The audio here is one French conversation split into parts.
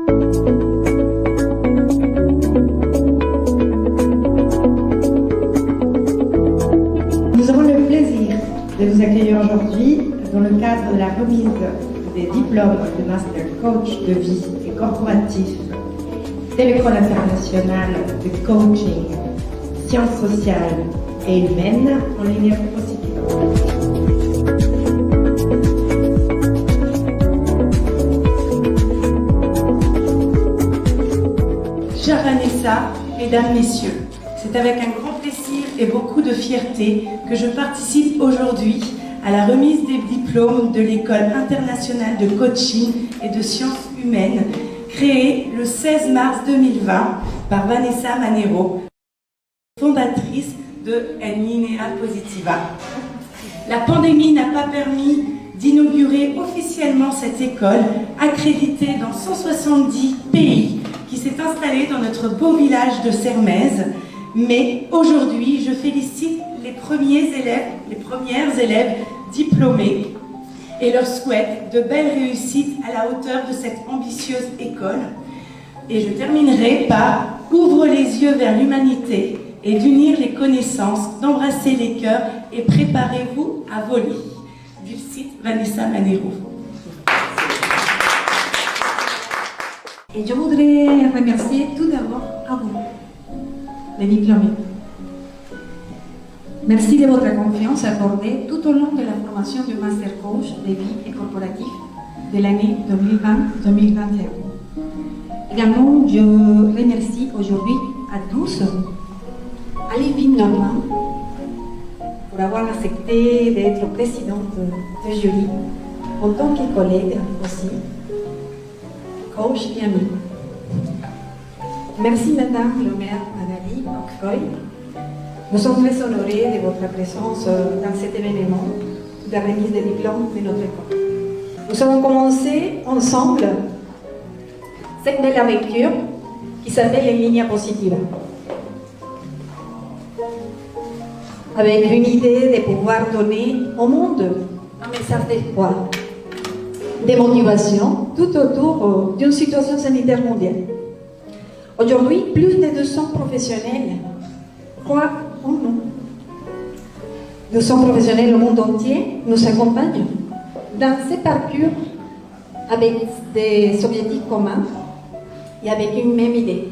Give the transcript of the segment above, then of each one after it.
Nous avons le plaisir de vous accueillir aujourd'hui dans le cadre de la remise des diplômes de Master Coach de vie et corporatif de l'École internationale de coaching, sciences sociales et humaines en ligne positive. Chère Vanessa, mesdames, messieurs, c'est avec un grand plaisir et beaucoup de fierté que je participe aujourd'hui à la remise des diplômes de l'École internationale de coaching et de sciences humaines, créée le 16 mars 2020 par Vanessa Manero, fondatrice de Linea Positiva. La pandémie n'a pas permis d'inaugurer officiellement cette école, accréditée dans 170 pays, qui s'est installée dans notre beau village de Sermaize. Mais aujourd'hui, je félicite les premières élèves diplômées et leur souhaite de belles réussites à la hauteur de cette ambitieuse école. Et je terminerai par « Ouvre les yeux vers l'humanité et d'unir les connaissances, d'embrasser les cœurs et préparez-vous à voler ». Du site Vanessa Manero. Et je voudrais remercier tout d'abord à vous, les diplômés. Merci de votre confiance accordée tout au long de la formation du Master Coach de vie et corporatif de l'année 2020-2021. Également, je remercie aujourd'hui à tous, à Lévin Normand, pour avoir accepté d'être présidente de jury, en tant que collègue aussi, coach et amie. Merci Madame le maire Magali Ocfoy. Nous sommes très honorés de votre présence dans cet événement de remise des diplômes de notre école. Nous avons commencé ensemble cette belle aventure qui s'appelle Linea Positiva, avec une idée de pouvoir donner au monde un message d'espoir, de motivation, tout autour d'une situation sanitaire mondiale. Aujourd'hui, plus de 200 professionnels croient en nous. 200 professionnels au monde entier nous accompagnent dans ces parcours avec des objectifs communs et avec une même idée: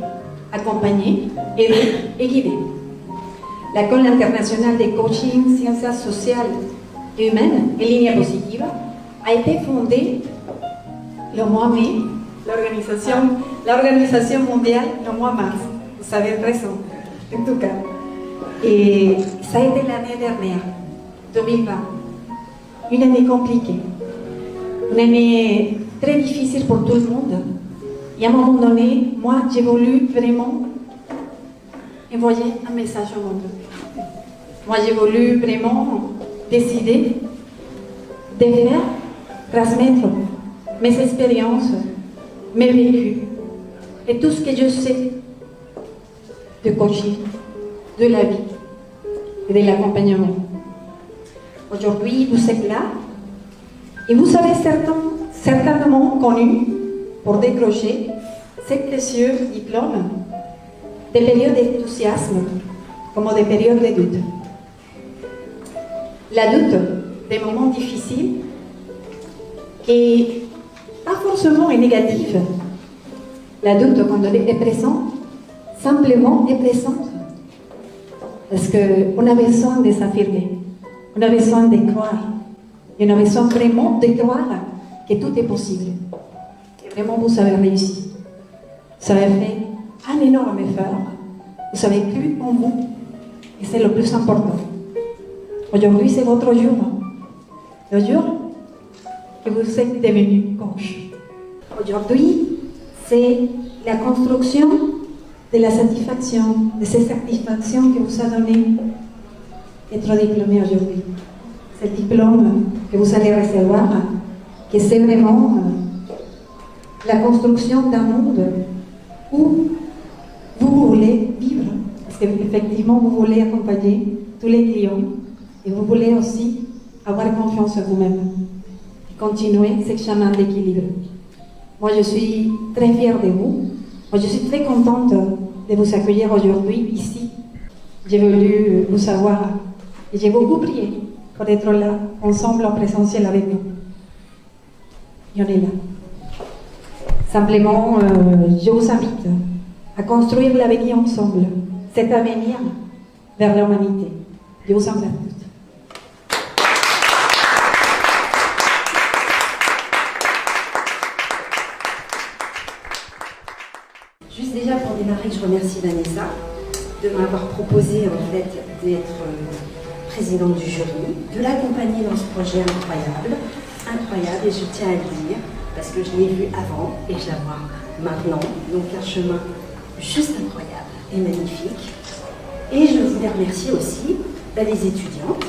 accompagner, aider et guider. L'École internationale de coaching, sciences sociales et humaines, Linea Positiva, a été fondée le mois mai, l'organisation mondiale le mois mars. Vous avez raison, en tout cas. Et ça a été l'année dernière, 2020. Une année compliquée, une année très difficile pour tout le monde. Et à un moment donné, moi, j'ai voulu vraiment envoyer un message au monde. Moi, j'ai voulu vraiment décider de faire transmettre mes expériences, mes vécus et tout ce que je sais de coaching, de la vie et de l'accompagnement. Aujourd'hui, vous êtes là et vous avez certainement connu, pour décrocher ces précieux diplômes, des périodes d'enthousiasme comme des périodes de doute. La doute des moments difficiles qui pas forcément est négatif. La doute, quand elle est présente, simplement est présente. Parce qu'on a besoin de s'affirmer, on a besoin de croire. Et on a besoin vraiment de croire que tout est possible. Et vraiment, vous avez réussi. Vous avez fait un énorme effort. Vous avez cru en vous. Et c'est le plus important. Aujourd'hui, c'est votre jour. Le jour que vous êtes devenu coach. Aujourd'hui, c'est la construction de la satisfaction, de ces satisfactions que vous a donné être diplômé aujourd'hui. C'est le diplôme que vous allez recevoir, que c'est vraiment la construction d'un monde où vous voulez vivre, parce qu'effectivement vous voulez accompagner tous les clients et vous voulez aussi avoir confiance en vous-même et continuer ce chemin d'équilibre. Moi, je suis très fière de vous. Moi, je suis très contente de vous accueillir aujourd'hui ici. J'ai voulu vous savoir et j'ai beaucoup prié pour être là, ensemble, en présentiel avec vous. Et on est là. Simplement, je vous invite à construire l'avenir ensemble, cet avenir vers l'humanité. Je vous embrasse toutes. Juste déjà pour démarrer, je remercie Vanessa de m'avoir proposé en fait d'être présidente du jury, de l'accompagner dans ce projet incroyable, et je tiens à le dire parce que je l'ai vu avant et je la vois maintenant, donc un chemin juste incroyable et magnifique. Et je voulais remercier aussi les étudiantes,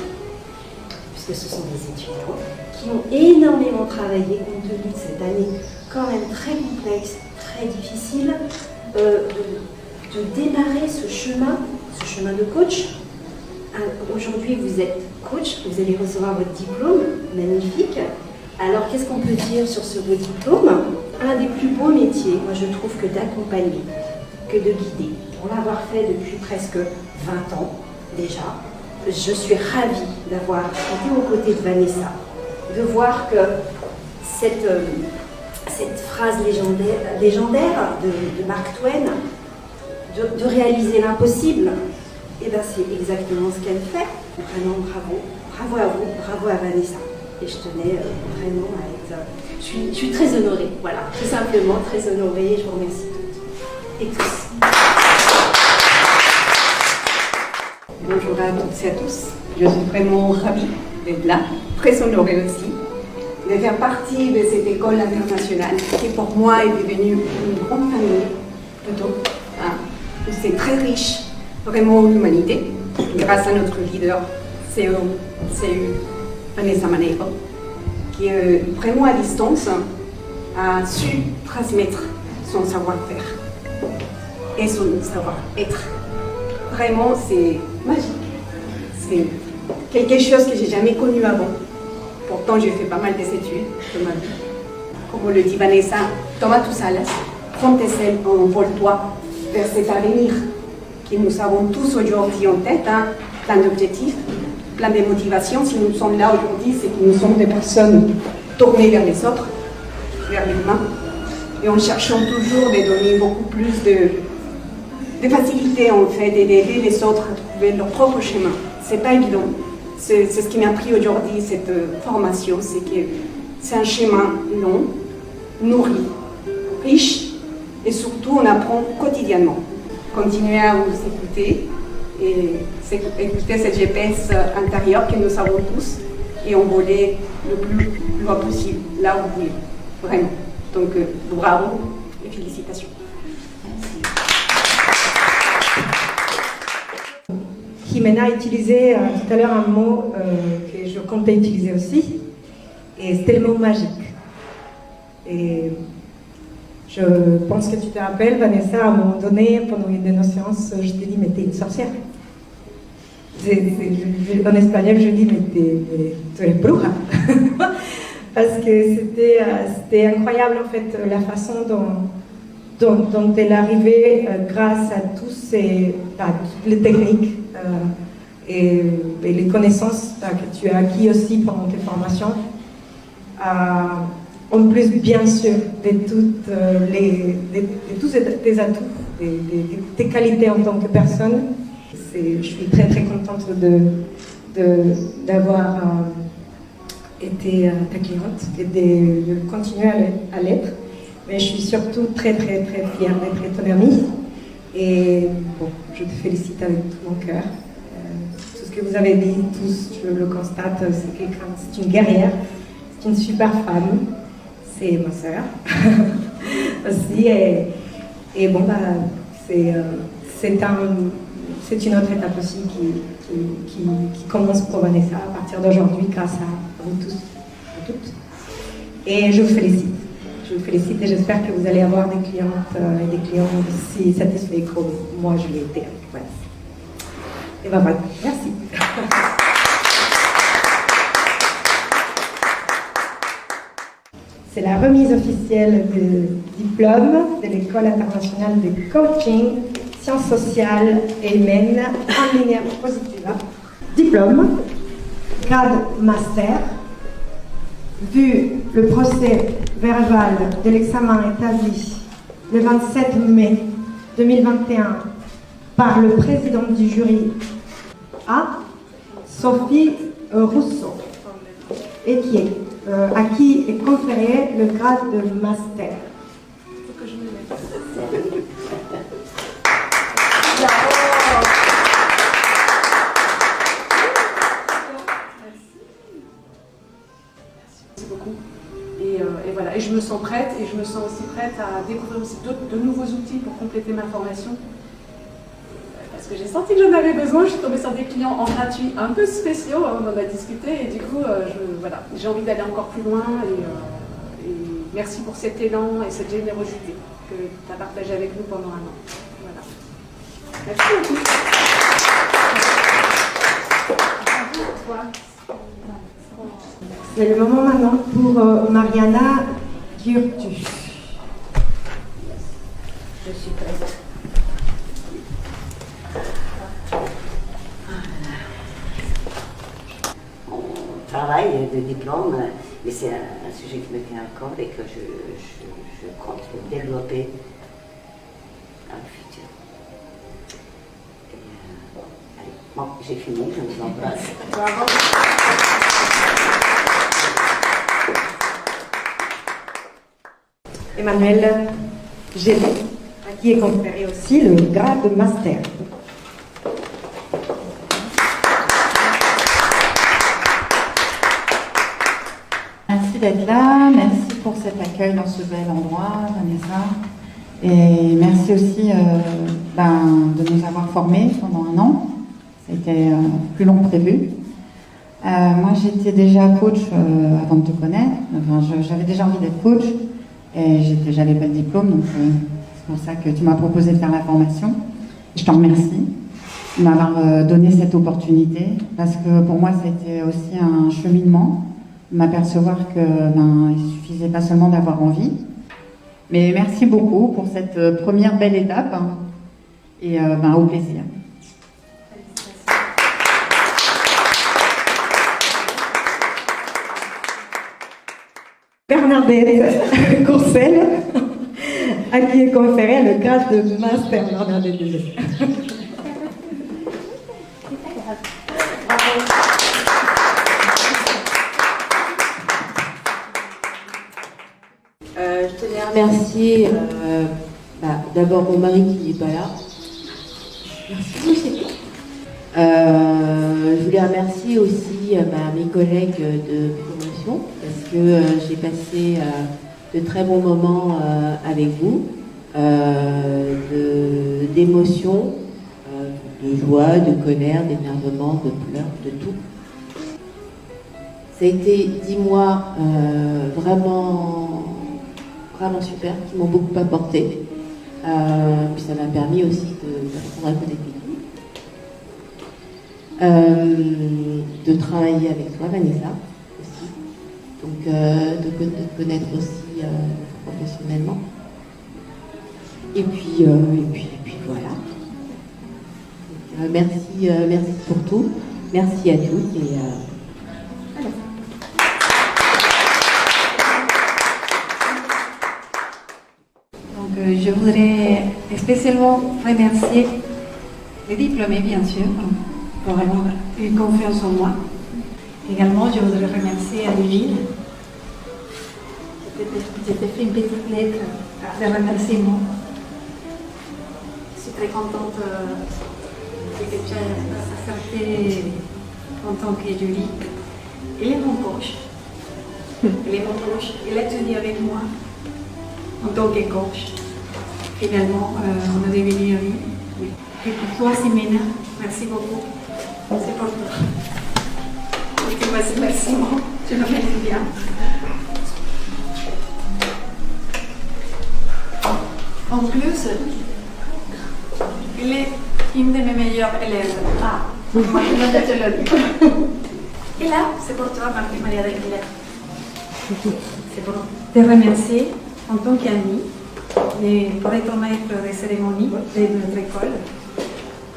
puisque ce sont des étudiants qui ont énormément travaillé compte tenu de cette année quand même très complexe, très difficile, de démarrer ce chemin de coach. Aujourd'hui, vous êtes coach, vous allez recevoir votre diplôme, magnifique. Alors, qu'est-ce qu'on peut dire sur ce beau diplôme? Un des plus beaux métiers, moi je trouve, que d'accompagner, que de guider. Pour l'avoir fait depuis presque 20 ans déjà, je suis ravie d'avoir été aux côtés de Vanessa, de voir que cette phrase légendaire de Mark Twain, de réaliser l'impossible, et bien c'est exactement ce qu'elle fait. Vraiment bravo à vous, bravo à Vanessa. Et je tenais vraiment à être... Je suis très honorée, voilà, tout simplement très honorée, et je vous remercie toutes et tous. Bonjour à toutes et à tous, je suis vraiment ravie d'être là, très honorée aussi, de faire partie de cette école internationale qui pour moi est devenue une grande famille, plutôt. C'est très riche, vraiment en humanité, grâce à notre leader, c'est Vanessa Maneiro, qui vraiment à distance a su transmettre son savoir-faire et son savoir-être. Vraiment, c'est magique. C'est quelque chose que j'ai jamais connu avant. Pourtant, j'ai fait pas mal d'études de ma vie. Comme le dit Vanessa, toma tus alas, prends tes ailes, envole-toi vers cet avenir que nous avons tous aujourd'hui en tête, plein d'objectifs, plein de motivations. Si nous sommes là aujourd'hui, c'est que nous sommes des personnes tournées vers les autres, vers l'humain, et en cherchant toujours de donner beaucoup plus de facilité en fait, et d'aider les autres à trouver leur propre chemin. C'est pas évident. C'est ce qui m'a appris aujourd'hui, cette formation, c'est que c'est un chemin long, nourri, riche, et surtout on apprend quotidiennement. Continuez à vous écouter et écouter cette GPS intérieure que nous avons tous et envoler le plus loin possible, là où vous voulez, vraiment. Donc bravo et félicitations. Jimena a utilisé tout à l'heure un mot que je comptais utiliser aussi, et c'était le mot magique. Et je pense que tu te rappelles, Vanessa, à un moment donné, pendant une de nos séances, je t'ai dit, mais t'es une sorcière. En espagnol, je dis, mais tu es bruja. Parce que c'était incroyable, en fait, la façon dont elle arrivait, grâce à toutes les techniques et les connaissances que tu as acquis aussi pendant tes formations. En plus, bien sûr, de tous tes atouts, tes qualités en tant que personne. Je suis très très contente d'avoir été ta cliente et de continuer à l'être. Mais je suis surtout très très très fière d'être ton amie. Et bon, je te félicite avec tout mon cœur. Tout ce que vous avez dit, tous, je le constate, c'est une guerrière, c'est une super femme. C'est ma sœur aussi. Et bon, c'est une autre étape aussi qui commence pour Vanessa à partir d'aujourd'hui grâce à vous tous, à toutes. Et je vous félicite. Je vous félicite et j'espère que vous allez avoir des clientes et des clients aussi satisfaits comme moi je l'ai été avec Vanessa. Et ben voilà, merci. C'est la remise officielle du diplôme de l'École internationale de coaching, sciences sociales et humaines en ligne positive. Diplôme, grade master, vu le procès verbal de l'examen établi le 27 mai 2021 par le président du jury A, Sophie Rousseau, et à qui est conféré le grade de master. Merci beaucoup. Et voilà, et je me sens prête, et je me sens aussi prête à découvrir aussi de nouveaux outils pour compléter ma formation. Parce que j'ai senti que j'en avais besoin, je suis tombée sur des clients en gratuit un peu spéciaux, on en a discuté, et du coup, voilà, j'ai envie d'aller encore plus loin, et merci pour cet élan et cette générosité que tu as partagé avec nous pendant un an. Voilà. Merci beaucoup. C'est le moment maintenant pour Mariana Gurtu. Je suis prête. Mon travail de diplôme, mais c'est un sujet qui me tient à cœur et que je compte développer dans le futur. Et, allez, bon, j'ai fini, je vous embrasse. Bravo. Emmanuel Gély, à qui est conféré aussi le grade de master. Merci d'être là, merci pour cet accueil dans ce bel endroit, Vanessa. Et merci aussi de nous avoir formés pendant un an. C'était plus long que prévu. Moi, j'étais déjà coach avant de te connaître. Enfin, j'avais déjà envie d'être coach et j'avais pas de diplôme, donc c'est pour ça que tu m'as proposé de faire la formation. Je t'en remercie de m'avoir donné cette opportunité parce que pour moi, c'était aussi un cheminement. M'apercevoir que il suffisait pas seulement d'avoir envie. Mais merci beaucoup pour cette première belle étape et au plaisir. Bernadette Courcelles, à qui est conféré le grade de master. Bernadette, désolée. Je tenais à remercier d'abord mon mari qui n'est pas là. Merci. Je voulais remercier aussi mes collègues de promotion parce que j'ai passé de très bons moments avec vous, d'émotions, de joie, de colère, d'énervement, de pleurs, de tout. Ça a été 10 mois vraiment super, qui m'ont beaucoup apporté. Puis ça m'a permis aussi de répondre à un peu des de travailler avec toi, Vanessa, aussi. Donc de te connaître aussi professionnellement. Et puis voilà. Donc, merci pour tout. Merci à tous et voilà. Donc, je voudrais spécialement remercier les diplômés, bien sûr, pour avoir eu confiance en moi. Également, je voudrais remercier Adéline. J'ai fait une petite lettre de remerciement. Je suis très contente que tu aies accepté en tant que jury. Il est mon coach. Il a étudié avec moi en tant que coach. Finalement, on a devenu amis. Et pour toi, Simena, merci beaucoup. C'est pour toi. Merci, je me fais bien. En plus, il est une de mes meilleures élèves. Ah, moi je te le dis. Et là, c'est pour toi, Maria de Villers. C'est pour te remercier en tant qu'ami et pour être maître des cérémonies de notre école.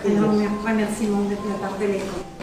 Et un remerciement de la part de l'école.